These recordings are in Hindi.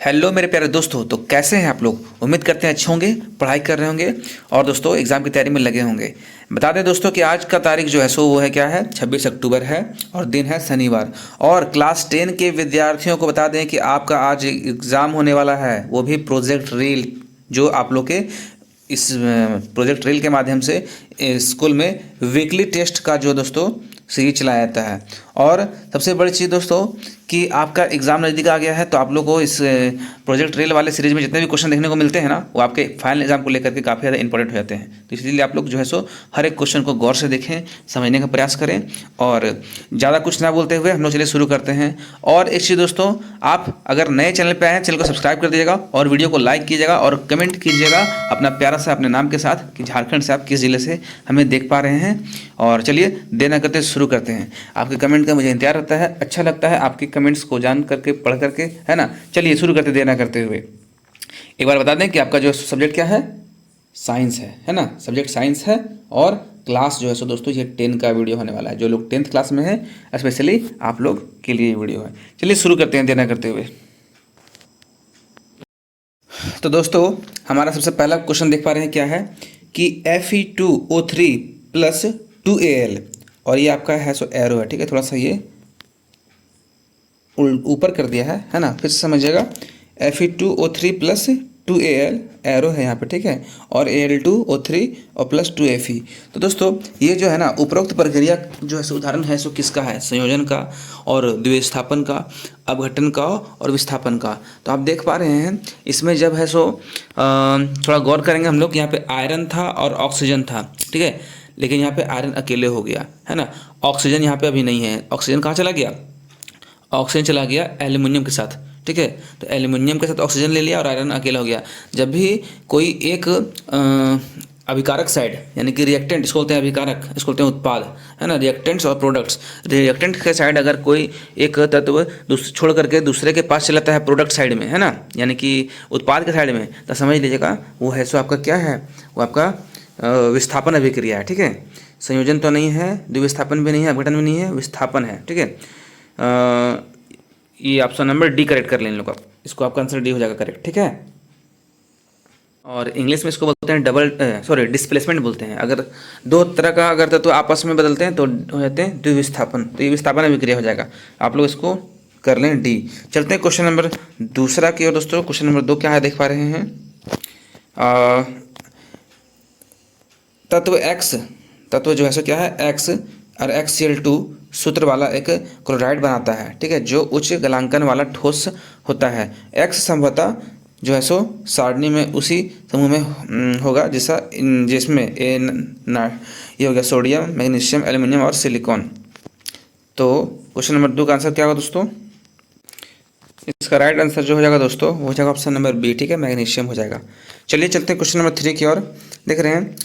हेलो मेरे प्यारे दोस्तों। तो कैसे हैं आप लोग? उम्मीद करते हैं अच्छे होंगे, पढ़ाई कर रहे होंगे और दोस्तों एग्ज़ाम की तैयारी में लगे होंगे। बता दें दोस्तों कि आज का तारीख जो है सो वो है क्या है, 26 अक्टूबर है और दिन है शनिवार। और क्लास 10 के विद्यार्थियों को बता दें कि आपका आज एग्ज़ाम होने वाला है, वो भी प्रोजेक्ट रील, जो आप लोग के इस प्रोजेक्ट रील के माध्यम से स्कूल में वीकली टेस्ट का जो दोस्तों सीरीज चलाया जाता है। और सबसे बड़ी चीज़ दोस्तों कि आपका एग्ज़ाम नज़दीक आ गया है, तो आप लोग को इस प्रोजेक्ट रील वाले सीरीज में जितने भी क्वेश्चन देखने को मिलते हैं ना, वो आपके फाइनल एग्जाम को लेकर के काफ़ी ज़्यादा इंपॉर्टेंट हो जाते हैं। तो इसलिए आप लोग जो है सो हर एक क्वेश्चन को गौर से देखें, समझने का प्रयास करें और ज़्यादा कुछ ना बोलते हुए हम लोग चलिए शुरू करते हैं। और एक चीज़ दोस्तों, आप अगर नए चैनल पर आए हैं, चैनल को सब्सक्राइब कर दीजिएगा और वीडियो को लाइक कीजिएगा और कमेंट कीजिएगा अपना प्यारा सा अपने नाम के साथ कि झारखंड से आप किस जिले से हमें देख पा रहे हैं। और चलिए देर न करते शुरू करते हैं। आपके कमेंट का मुझे इंतजार रहता है, अच्छा लगता है आपके कमेंट्स को जान करके, पढ़ करके, है ना। चलिए शुरू करते देर न करते हुए। एक बार बता दें कि आपका जो सब्जेक्ट क्या है, साइंस है ना। सब्जेक्ट साइंस है और क्लास जो है सो दोस्तों ये 10 का वीडियो होने वाला है। जो लोग 10th क्लास में है स्पेशली आप लोग के लिए ये वीडियो है। चलिए शुरू करते हैं देर न करते हुए। तो दोस्तों हमारा सबसे पहला क्वेश्चन देख पा रहे हैं क्या है कि Fe2O3 प्लस 2Al, और ये आपका है सो एरो है, ठीक है। थोड़ा सा ये ऊपर कर दिया है ना, फिर से समझिएगा। Fe2O3 प्लस 2Al एरो है यहाँ पे, ठीक है। और Al2O3 और प्लस 2Fe। तो दोस्तों ये जो है ना उपरोक्त प्रक्रिया जो है सो उदाहरण है सो किसका है, संयोजन का और द्विस्थापन का, अपघटन का और विस्थापन का। तो आप देख पा रहे हैं इसमें जब है सो थोड़ा गौर करेंगे हम लोग। यहाँ पे आयरन था और ऑक्सीजन था, ठीक है, लेकिन यहाँ पे आयरन अकेले हो गया है ना। ऑक्सीजन यहाँ पे अभी नहीं है। ऑक्सीजन कहाँ चला गया? ऑक्सीजन चला गया एल्युमिनियम के साथ, ठीक है। तो एल्युमिनियम के साथ ऑक्सीजन ले लिया और आयरन अकेला हो गया। जब भी कोई एक अभिकारक साइड यानी कि रिएक्टेंट, इसको बोलते हैं अभिकारक, इसको बोलते हैं उत्पाद, है ना। रिएक्टेंट्स और प्रोडक्ट्स। रिएक्टेंट के साइड अगर कोई एक तत्व छोड़ करके दूसरे के पास चलाता है प्रोडक्ट साइड में, है ना, यानी कि उत्पाद के साइड में, तो समझ लीजिएगा वो है सो आपका क्या है, वो आपका विस्थापन अभिक्रिया है, ठीक है। संयोजन तो नहीं है, द्विविस्थापन भी नहीं है, अपघटन भी नहीं है, विस्थापन है, ठीक है। ये ऑप्शन नंबर डी करेक्ट कर लें इन लोग आप, इसको आपका आंसर डी हो जाएगा करेक्ट, ठीक है। और इंग्लिश में इसको बोलते हैं डिस्प्लेसमेंट बोलते हैं। अगर दो तरह का अगर तो आपस में बदलते हैं तो हो जाते हैं द्विविस्थापन, तो ये विस्थापन अभिक्रिया हो जाएगा। आप लोग इसको कर लें डी। चलते हैं क्वेश्चन नंबर दूसरा की ओर दोस्तों। क्वेश्चन नंबर 2 क्या है देख पा रहे हैं। तत्व एक्स, तत्व जो है सो क्या है, एक्स और HCl2 सूत्र वाला एक क्लोराइड बनाता है, ठीक है, जो उच्च गलांकन वाला ठोस होता है। एक्स संभवतः जो है सो सारणी में उसी समूह में होगा जिसमें ये हो गया सोडियम, मैग्नीशियम, एल्युमिनियम और सिलिकॉन। तो क्वेश्चन नंबर 2 का आंसर क्या होगा दोस्तों? इसका राइट आंसर जो हो जाएगा दोस्तों वो हो जाएगा ऑप्शन नंबर बी, ठीक है, मैग्नीशियम हो जाएगा। चलिए चलते हैं क्वेश्चन नंबर 3 की ओर। देख रहे हैं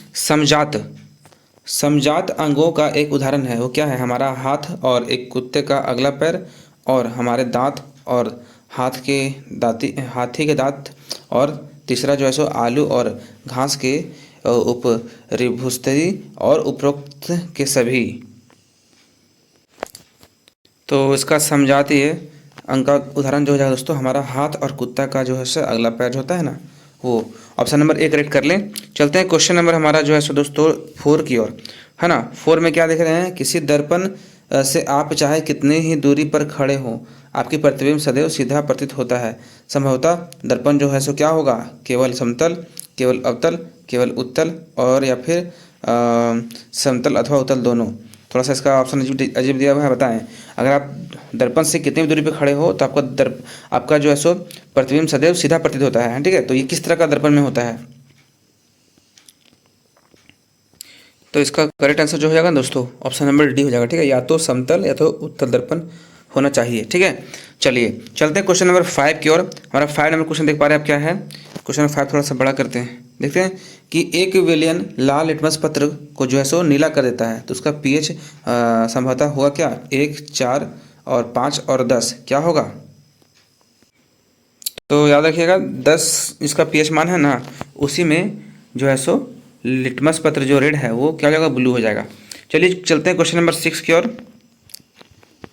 समजात अंगों का एक उदाहरण है, वो क्या है, हमारा हाथ और एक कुत्ते का अगला पैर और हमारे दांत और हाथी के दांत, और तीसरा जो है सो आलू और घास के उपरिभुस्तरी और उपरोक्त के सभी। तो इसका समजातीय अंग का उदाहरण जो हो जाएगा दोस्तों हमारा हाथ और कुत्ता का जो है सो अगला पैर जो होता है ना, वो ऑप्शन नंबर ए करेक्ट कर लें। चलते हैं क्वेश्चन नंबर हमारा जो है सो दोस्तों 4 की ओर, है ना। 4 में क्या देख रहे हैं, किसी दर्पण से आप चाहे कितने ही दूरी पर खड़े हों, आपकी प्रतिबिंब सदैव सीधा प्रतीत होता है। संभवतः दर्पण जो है सो क्या होगा, केवल समतल, केवल अवतल, केवल उत्तल और या फिर समतल अथवा उत्तल दोनों। थोड़ा सा इसका ऑप्शन अजीब दिया हुआ है, बताएं। अगर आप दर्पण से कितनी भी दूरी पे खड़े हो तो आपका जो है सो प्रतिबिंब सदैव सीधा प्रतीत होता है, ठीक है। तो ये किस तरह का दर्पण में होता है? तो इसका करेक्ट आंसर जो हो जाएगा दोस्तों ऑप्शन नंबर डी हो जाएगा, ठीक है। या तो समतल या तो उत्तल दर्पण होना चाहिए, ठीक है। चलिए चलते हैं क्वेश्चन नंबर 5 की ओर। हमारा 5 नंबर क्वेश्चन देख पा रहे हैं आप क्या है। क्वेश्चन नंबर 5 थोड़ा सा बड़ा करते हैं, देखते हैं कि एक विलयन लाल लिटमस पत्र को जो है सो नीला कर देता है, तो उसका pH संभवतः होगा क्या, 1, 4 और 5 और 10 क्या होगा? तो याद रखिएगा 10 इसका pH मान है ना, उसी में जो है सो लिटमस पत्र जो रेड है वो क्या हो जाएगा, ब्लू हो जाएगा। चलिए चलते हैं क्वेश्चन नंबर 6 की ओर।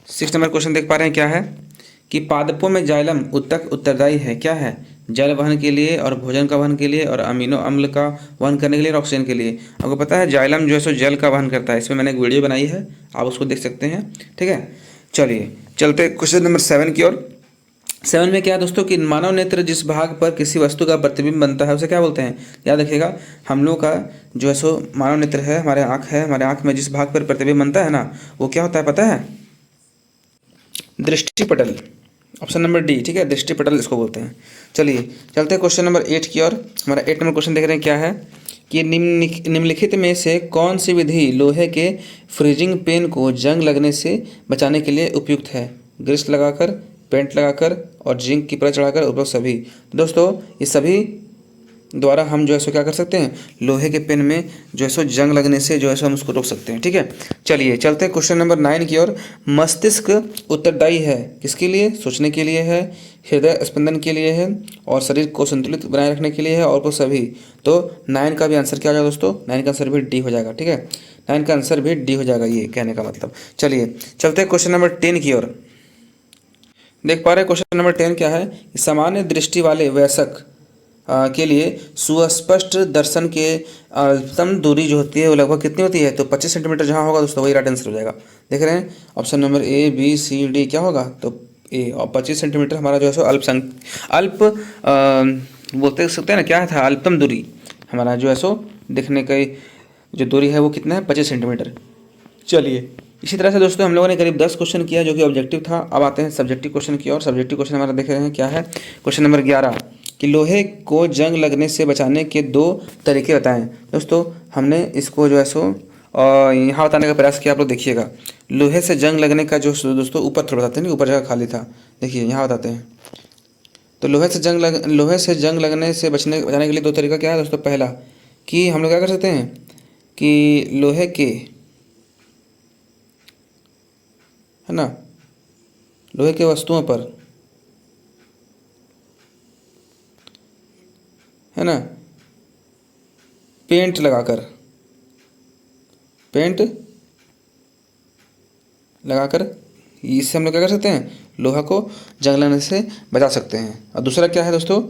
6 नंबर क्वेश्चन देख पा रहे हैं क्या है कि पादपों में जाइलम उत्तक उत्तरदायी है, क्या है? जल वहन के लिए और भोजन का वहन के लिए और अमीनो अम्ल का वहन करने के लिए और ऑक्सीजन के लिए। आपको पता है जाइलम जो है सो जल का वहन करता है, इसमें मैंने एक वीडियो बनाई है, आप उसको देख सकते हैं। ठीक है, चलिए चलते क्वेश्चन नंबर 7 की ओर। 7 में क्या है दोस्तों कि मानव नेत्र जिस भाग पर किसी वस्तु का प्रतिबिंब बनता है उसे क्या बोलते हैं? याद रखिएगा, हम लोग का जो है सो मानव नेत्र है, हमारे आँख है, हमारे आँख में जिस भाग पर प्रतिबिंब बनता है ना, वो क्या होता है पता है? दृष्टिपटल, ऑप्शन नंबर डी। ठीक है, दृष्टिपटल इसको बोलते हैं। चलिए चलते हैं क्वेश्चन नंबर 8 की ओर। हमारा 8 नंबर क्वेश्चन देख रहे हैं, क्या है कि निम्नलिखित में से कौन सी विधि लोहे के फ्रीजिंग पेन को जंग लगने से बचाने के लिए उपयुक्त है? ग्रीस लगाकर, पेंट लगाकर और जिंक की परत चढ़ाकर, उपरोक्त सभी। तो दोस्तों ये सभी द्वारा हम जो है सो क्या कर सकते हैं, लोहे के पेन में जो है सो जंग लगने से जो है सो हम उसको रोक सकते हैं। ठीक है, चलिए चलते हैं क्वेश्चन नंबर 9 की ओर। मस्तिष्क उत्तरदायी है किसके लिए? सोचने के लिए है, हृदय स्पंदन के लिए है और शरीर को संतुलित बनाए रखने के लिए है और वो सभी। तो 9 का भी आंसर क्या हो जाएगा दोस्तों? 9 का आंसर भी डी हो जाएगा। ठीक है, 9 का आंसर भी डी हो जाएगा, ये कहने का मतलब। चलिए चलते हैं क्वेश्चन नंबर 10 की ओर। देख पा रहे हैं क्वेश्चन नंबर 10 क्या है? सामान्य दृष्टि वाले वयस्क के लिए सुस्पष्ट दर्शन के अधिकतम दूरी जो होती है वो लगभग कितनी होती है? तो 25 सेंटीमीटर जहाँ होगा दोस्तों वही राइट आंसर हो जाएगा। देख रहे हैं option number A B C D क्या होगा? तो ए, और 25 सेंटीमीटर हमारा जो है सो अल्प बोलते सकते हैं ना, क्या था? अल्पतम दूरी हमारा जो है सो दिखने की जो दूरी है वो कितना है? 25 सेंटीमीटर। चलिए इसी तरह से दोस्तों हम लोगों ने करीब 10 क्वेश्चन किया जो कि ऑब्जेक्टिव था। अब आते हैं सब्जेक्टिव क्वेश्चन की ओर। सब्जेक्टिव क्वेश्चन हमारा देख रहे हैं क्या है? क्वेश्चन नंबर 11 कि लोहे को जंग लगने से बचाने के 2 तरीके बताएं। दोस्तों हमने इसको जो है सो यहाँ बताने का प्रयास किया, आप लोग देखिएगा। लोहे से जंग लगने का जो दोस्तों ऊपर थोड़ा बताते हैं, ऊपर जगह खाली था, देखिए यहाँ बताते हैं। तो लोहे से जंग लगने से बचाने के लिए 2 तरीका क्या है दोस्तों? पहला कि हम लोग क्या कर सकते हैं कि लोहे के, है ना, लोहे के वस्तुओं पर, है ना, पेंट लगाकर इससे हम लोग क्या कर सकते हैं? लोहा को जंग लगने से बचा सकते हैं। और दूसरा क्या है दोस्तों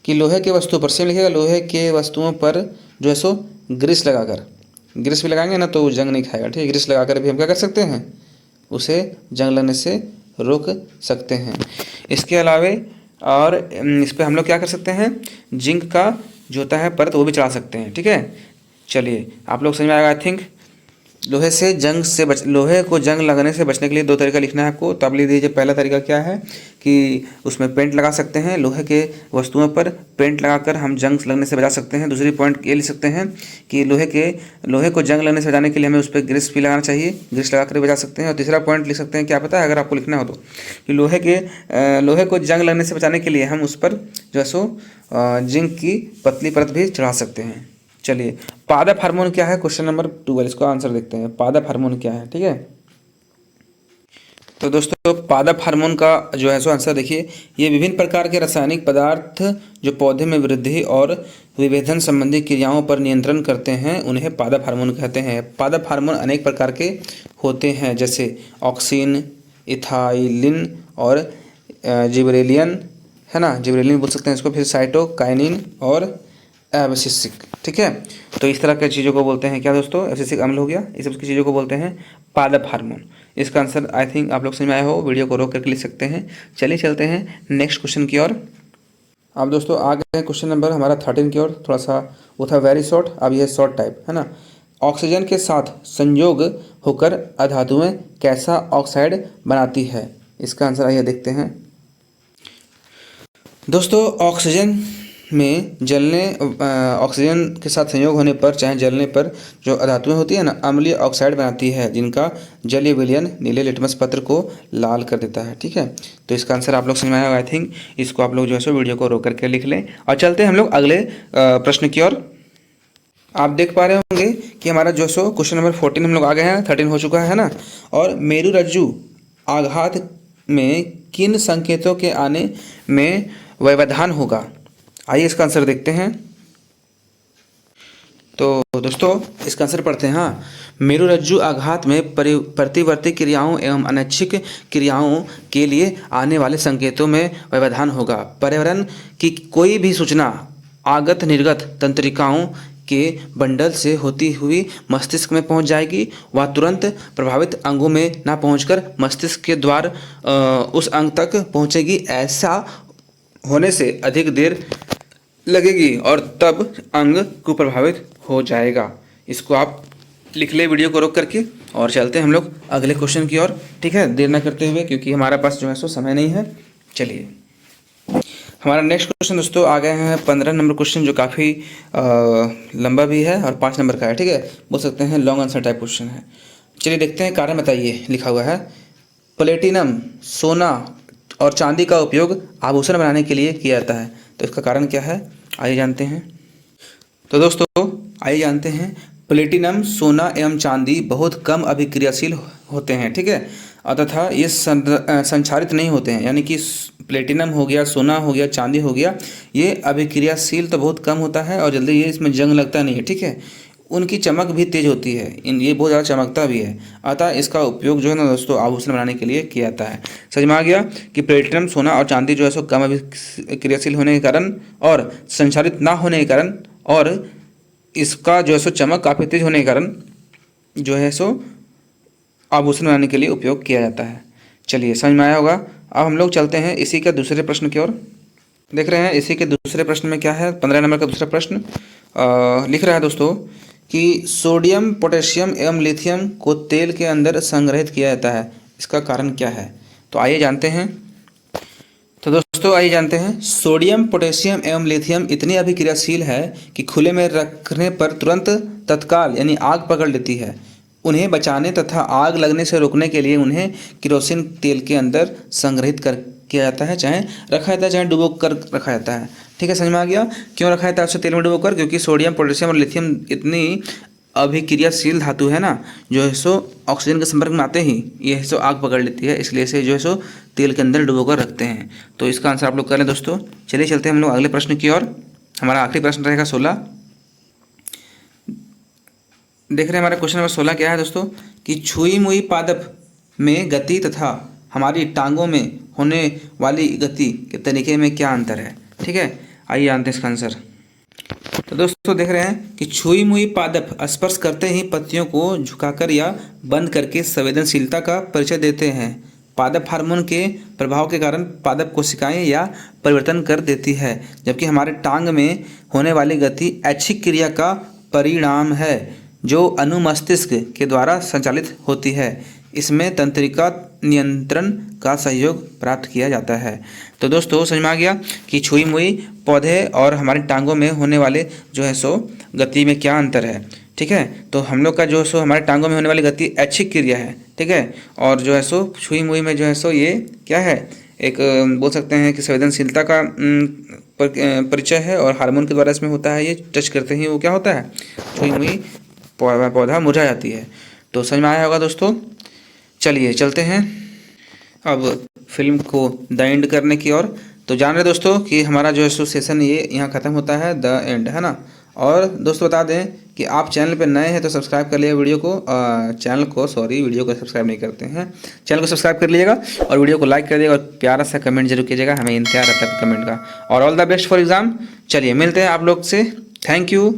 कि लोहे के वस्तु पर, सेम लिखिएगा, लोहे के वस्तुओं पर जो है सो ग्रीस लगाकर, ग्रीस भी लगाएंगे ना तो वो जंग नहीं खाएगा। ठीक है, ग्रीस लगाकर भी हम क्या कर सकते हैं? उसे जंग लगने से रोक सकते हैं। इसके अलावे और इस पर हम लोग क्या कर सकते हैं? जिंक का जो होता है परत वो भी चढ़ा सकते हैं। ठीक है, चलिए आप लोग समझ में आएगा आई थिंक। लोहे को जंग लगने से बचने के लिए 2 तरीका लिखना है आपको। तो आप लिख दीजिए, पहला तरीका क्या है कि उसमें पेंट लगा सकते हैं, लोहे के वस्तुओं पर पेंट लगाकर हम जंग लगने से बचा सकते हैं। दूसरी पॉइंट ये लिख सकते हैं कि लोहे को जंग लगने से बचाने के लिए हमें उस पर ग्रीस भी लगाना चाहिए, ग्रीस लगा कर बचा सकते हैं। और तीसरा पॉइंट लिख सकते हैं, क्या पता है अगर आपको लिखना हो तो, कि लोहे को जंग लगने से बचाने के लिए हम उस पर जो है सो जिंक की पतली परत भी चढ़ा सकते हैं। चलिए पादप हार्मोन क्या है? क्वेश्चन नंबर 12, इसको आंसर देखते हैं। पादप हार्मोन क्या है? ठीक है, तो दोस्तों पादप हार्मोन का जो है सो आंसर देखिए, ये विभिन्न प्रकार के रासायनिक पदार्थ जो पौधे में वृद्धि और विभेदन संबंधी क्रियाओं पर नियंत्रण करते हैं उन्हें पादप हार्मोन कहते हैं। पादप हार्मोन अनेक प्रकार के होते हैं, जैसे ऑक्सिन, इथाइलिन और जिबरेलियन, है ना, जिबरेलिन बोल सकते हैं इसको, फिर साइटोकाइनिन और एब्सिसिक। ठीक है, तो इस तरह के चीज़ों को बोलते हैं क्या दोस्तों? एब्सिसिक अम्ल हो गया, इस सब की चीज़ों को बोलते हैं पादप हार्मोन। इसका आंसर आई थिंक आप लोग समझ में आया हो, वीडियो को रोक करके लिख सकते हैं। चलिए चलते हैं नेक्स्ट क्वेश्चन की ओर। अब दोस्तों आ गए हैं क्वेश्चन नंबर हमारा 13 की ओर। थोड़ा सा वो था वेरी शॉर्ट, अब ये शॉर्ट टाइप, है ना। ऑक्सीजन के साथ संयोग होकर अधातुएं कैसा ऑक्साइड बनाती है? इसका आंसर आइए देखते हैं। दोस्तों ऑक्सीजन के साथ संयोग होने पर चाहे जलने पर जो अधातुएं होती है ना, अम्लीय ऑक्साइड बनाती है, जिनका जलीय विलयन नीले लिटमस पत्र को लाल कर देता है। ठीक है, तो इसका आंसर आप लोग समझ में आया आई थिंक। इसको आप लोग जो है सो वीडियो को रोक करके लिख लें और चलते हैं हम लोग अगले प्रश्न की ओर। आप देख पा रहे होंगे कि हमारा जो सो क्वेश्चन नंबर 14 हम लोग आ गए हैं, 13 हो चुका है ना। और मेरुरज्जु आघात में किन संकेतों के आने में व्यवधान होगा? आइए इसका आंसर देखते हैं। तो दोस्तों इसका आंसर पढ़ते हैं। हाँ, मेरुरज्जु आघात में प्रतिवर्ती क्रियाओं एवं अनैच्छिक क्रियाओं के लिए आने वाले संकेतों में व्यवधान होगा। पर्यावरण की कोई भी सूचना आगत निर्गत तंत्रिकाओं के बंडल से होती हुई मस्तिष्क में पहुंच जाएगी। वह तुरंत प्रभावित अंगों में ना पहुंचकर मस्तिष्क के द्वार उस अंग तक पहुंचेगी। ऐसा होने से अधिक देर लगेगी और तब अंग को प्रभावित हो जाएगा। इसको आप लिख ले वीडियो को रोक करके, और चलते हैं हम लोग अगले क्वेश्चन की ओर। ठीक है, देर ना करते हुए, क्योंकि हमारे पास जो है सो समय नहीं है। चलिए हमारा नेक्स्ट क्वेश्चन दोस्तों आ गए हैं 15 नंबर क्वेश्चन, जो काफ़ी लंबा भी है और 5 नंबर का है। ठीक है, बोल सकते हैं लॉन्ग आंसर टाइप क्वेश्चन है। चलिए देखते हैं, कारण बताइए। लिखा हुआ है प्लेटिनम, सोना और चांदी का उपयोग आभूषण बनाने के लिए किया जाता है, तो इसका कारण क्या है, आइए जानते हैं। तो दोस्तों आइए जानते हैं, प्लेटिनम, सोना एवं चांदी बहुत कम अभिक्रियाशील होते हैं। ठीक है, तथा ये संक्षारित नहीं होते हैं, यानी कि प्लेटिनम हो गया, सोना हो गया, चांदी हो गया, ये अभिक्रियाशील तो बहुत कम होता है और जल्दी ये इसमें जंग लगता नहीं है। ठीक है, उनकी चमक भी तेज होती है, ये बहुत ज़्यादा चमकता भी है, अतः इसका उपयोग जो है ना दोस्तों आभूषण बनाने के लिए किया जाता है। समझ में आ गया कि प्लेटिनम, सोना और चांदी जो है सो कम अभिक्रियाशील होने के कारण और संक्षारित ना होने के कारण और इसका जो है सो चमक काफ़ी तेज होने के कारण जो है सो आभूषण बनाने के लिए उपयोग किया जाता है। चलिए समझ में आया होगा। अब हम लोग चलते हैं इसी के दूसरे प्रश्न की ओर। देख रहे हैं इसी के दूसरे प्रश्न में क्या है, 15 नंबर का दूसरा प्रश्न लिख रहा है दोस्तों कि सोडियम, पोटेशियम एवं लिथियम को तेल के अंदर संग्रहित किया जाता है, इसका कारण क्या है। तो आइए जानते हैं। तो दोस्तों आइए जानते हैं, सोडियम, पोटेशियम एवं लिथियम इतनी अभिक्रियाशील है कि खुले में रखने पर तुरंत तत्काल यानी आग पकड़ लेती है। उन्हें बचाने तथा आग लगने से रोकने के लिए उन्हें केरोसिन तेल के अंदर संग्रहित कर किया जाता है, चाहे रखा जाता है चाहे डुबो कर रखा जाता है। ठीक है, समझ में आ गया क्यों रखा जाता है उसे तेल में डुबो कर, क्योंकि सोडियम, पोटेशियम और लिथियम इतनी अभिक्रियाशील धातु है ना, जो है सो ऑक्सीजन के संपर्क में आते ही ये है सो आग पकड़ लेती है, इसलिए इसे जो है सो तेल के अंदर डुबो कर रखते हैं। तो इसका आंसर आप लोग कर लें दोस्तों। चलिए चलते हैं हम लोग अगले प्रश्न की ओर। हमारा आखिरी प्रश्न रहेगा 16। देख रहे हैं हमारा क्वेश्चन नंबर 16 क्या है दोस्तों कि छुई मुई पादप में गति तथा हमारी टांगों में होने वाली गति के तरीके में क्या अंतर है। ठीक है, आइए जानते हैं इसका आंसर। तो दोस्तों देख रहे हैं कि छुई मुई पादप स्पर्श करते ही पत्तियों को झुकाकर या बंद करके संवेदनशीलता का परिचय देते हैं। पादप हार्मोन के प्रभाव के कारण पादप कोशिकाएं या परिवर्तन कर देती है, जबकि हमारे टांग में होने वाली गति ऐच्छिक क्रिया का परिणाम है जो अनुमस्तिष्क के द्वारा संचालित होती है। इसमें तंत्रिका नियंत्रण का सहयोग प्राप्त किया जाता है। तो दोस्तों समझ में आ गया कि छुई मुई पौधे और हमारी टांगों में होने वाले जो है सो गति में क्या अंतर है। ठीक है, तो हम लोग का जो है सो हमारे टांगों में होने वाली गति ऐच्छिक क्रिया है। ठीक है, और जो है सो छुई मुई में जो है सो ये क्या है, एक बोल सकते हैं कि संवेदनशीलता का परिचय है और हार्मोन के द्वारा इसमें होता है। ये टच करते ही वो क्या होता है, छुई मुई पौधा मुरझा जाती है। तो समझ में आया होगा दोस्तों। चलिए चलते हैं अब फिल्म को द एंड करने की ओर। तो जान रहे दोस्तों कि हमारा जो है सो सेशन ये यहाँ ख़त्म होता है, द एंड, है ना। और दोस्तों बता दें कि आप चैनल पे नए हैं तो सब्सक्राइब कर लीजिएगा वीडियो को सब्सक्राइब नहीं करते हैं, चैनल को सब्सक्राइब कर लीजिएगा और वीडियो को लाइक कर दिएगा और प्यारा सा कमेंट जरूर कीजिएगा, हमें इंतजार रहता है कमेंट का। और all the best for exam. चलिए मिलते हैं आप लोग से, थैंक यू।